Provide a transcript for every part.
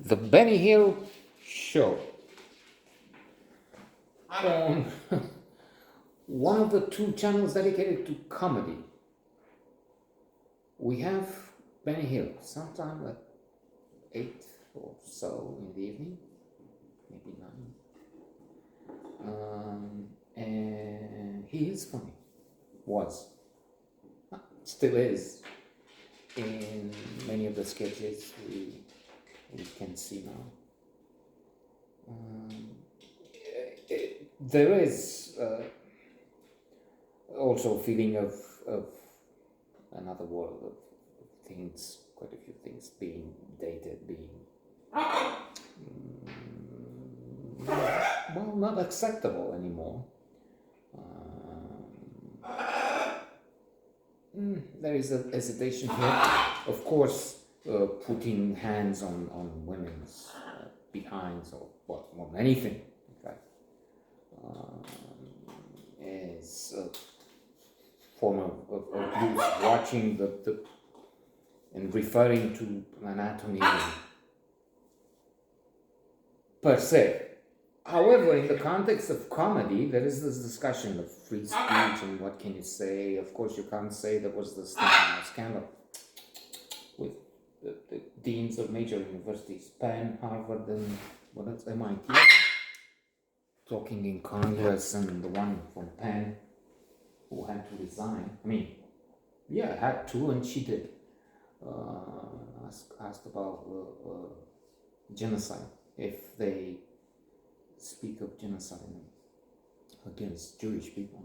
The Benny Hill Show on one of the two channels dedicated to comedy. We have Benny Hill sometime at 8 or so in the evening, maybe 9. And he is funny. Was. Still is. In many of the sketches we can see now. There is also a feeling of another world of things, quite a few things being dated, being well, not acceptable anymore. There is a hesitation here, of course, putting hands on women's behinds or what, on anything, in fact, is a form of abuse. Watching the and referring to anatomy per se. However, in the context of comedy, there is this discussion of free speech and what can you say. Of course, you can't say there was this scandal with the deans of major universities, Penn, Harvard, and what else, MIT, talking in Congress, and the one from Penn who had to resign. I mean, yeah, had to, and she did. Asked about genocide, if they speak of genocide against Jewish people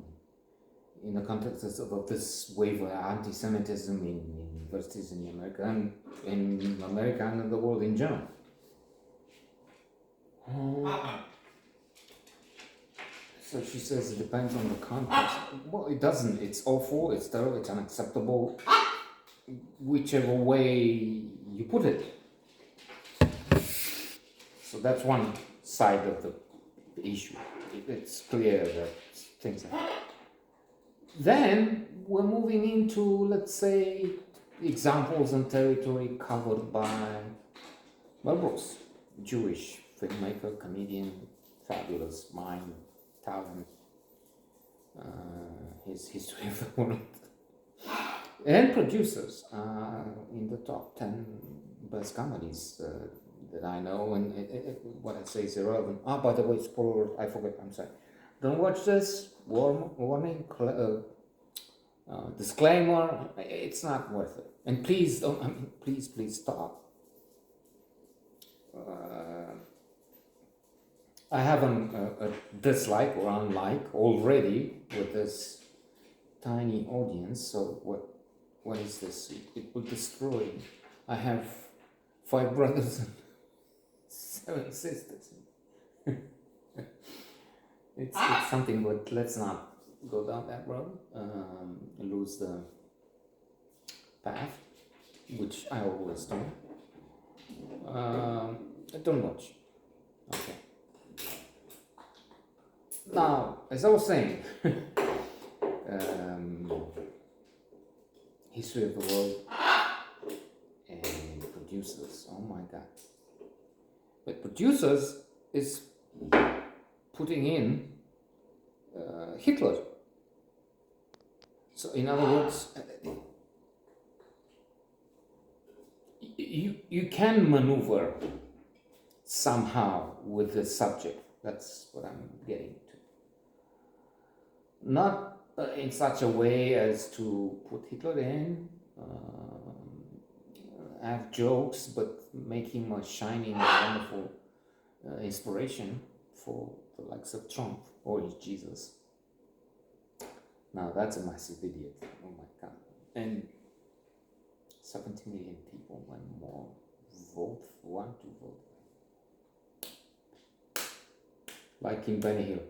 in the context of this wave of anti-Semitism in universities in America and in America and in the world in general. So she says it depends on the context. Well, it doesn't. It's awful, it's terrible, it's unacceptable, whichever way you put it. So that's one side of the issue. It's clear that things happen. Then we're moving into, let's say, examples and territory covered by Mel Brooks, Jewish filmmaker, comedian, fabulous mind, talent, his history of the world, and producers in the top 10 best comedies that I know, and what I say is irrelevant. By the way, spoiler, I forgot, I'm sorry. Don't watch this, warning, disclaimer, it's not worth it. And please don't, please stop. I have a dislike or unlike already with this tiny audience, so what is this? It will destroy. I have 5 brothers and 7 sisters. It's something, but let's not go down that road, lose the path, which I always do. Don't watch. Okay. Now, as I was saying, history of the world and producers. Oh my God! But producers is putting in Hitler. So, in other words, you can maneuver somehow with the subject. That's what I'm getting to. Not in such a way as to put Hitler in, have jokes, but make him a shining, wonderful inspiration for the likes of Trump or Jesus. Now that's a massive idiot. Oh my God. And 70 million people and more want to vote. Like in Benny Hill.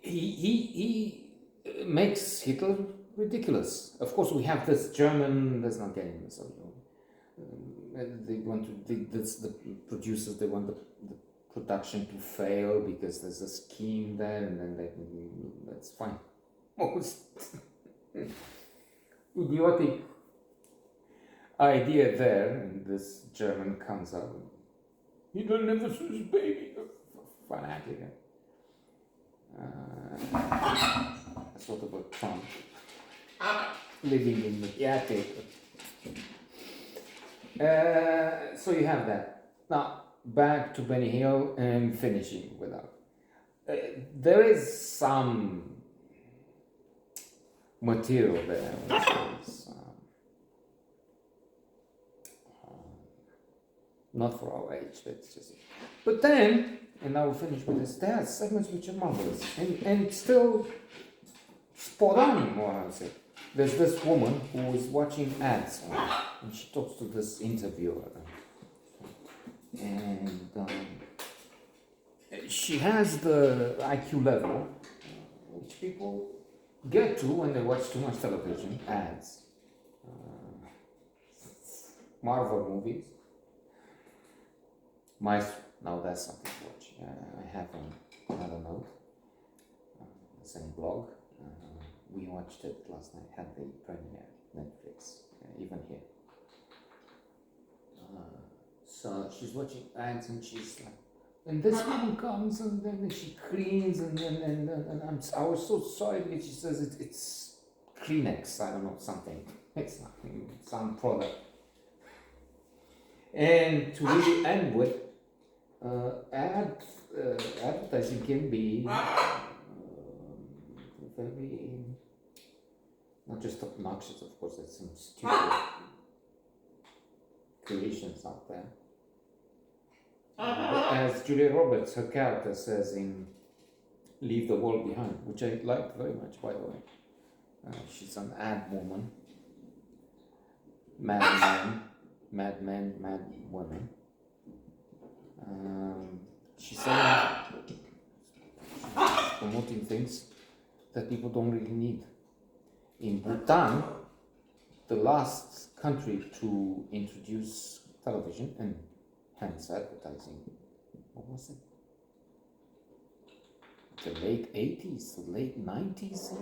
He makes Hitler ridiculous. Of course, we have this German. Let's not get into this. They want to. The producers. They want the production to fail because there's a scheme there, and then that's fine. Most idiotic. idea there, and this German comes up. He don't never see his baby. Fanatic. Sort of a Trump living in the attic. So you have that. Now back to Benny Hill and finishing without. There is some material there, which is not for our age. That's just. But then, and I will finish with this. There are segments which are marvelous and still spot on, more I would say. There's this woman who is watching ads, and she talks to this interviewer, and she has the IQ level which people get to when they watch too much television, ads, Marvel movies. Now that's something to watch. I have another note, the same blog. We watched it last night, had the premiere, Netflix, even here. So she's watching ads and she's like, and this woman comes and then she cleans and I was so sorry because she says it's Kleenex, I don't know, something. It's nothing, some product. And to really end with, advertising can be very, not just obnoxious, of course, there's some stupid creations out there. As Julia Roberts, her character, says in Leave the World Behind, which I liked very much, by the way. She's an ad woman, mad men, mad women. She's promoting things that people don't really need. In Bhutan, the last country to introduce television and hence advertising, what was it? The late 80s, the late 90s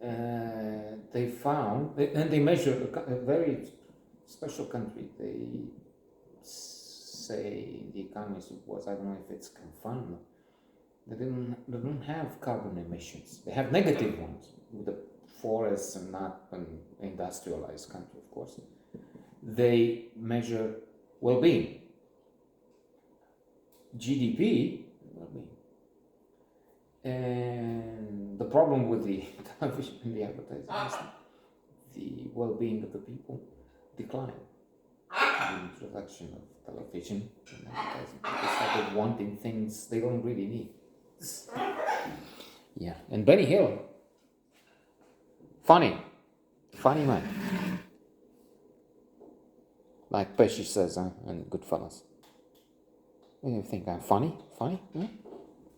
even. They found, and they measured a very special country. They say the Economist reports, I don't know if it's confirmed, they don't have carbon emissions. They have negative ones with the forests and not an industrialized country, of course. They measure well-being, GDP, well-being. And the problem with the television and the advertising is the well-being of the people decline. The introduction of television and advertising, people started wanting things they don't really need. Yeah, and Benny Hill, funny man. Like Pesci says, and Goodfellas. You think I'm funny? Funny? Yeah?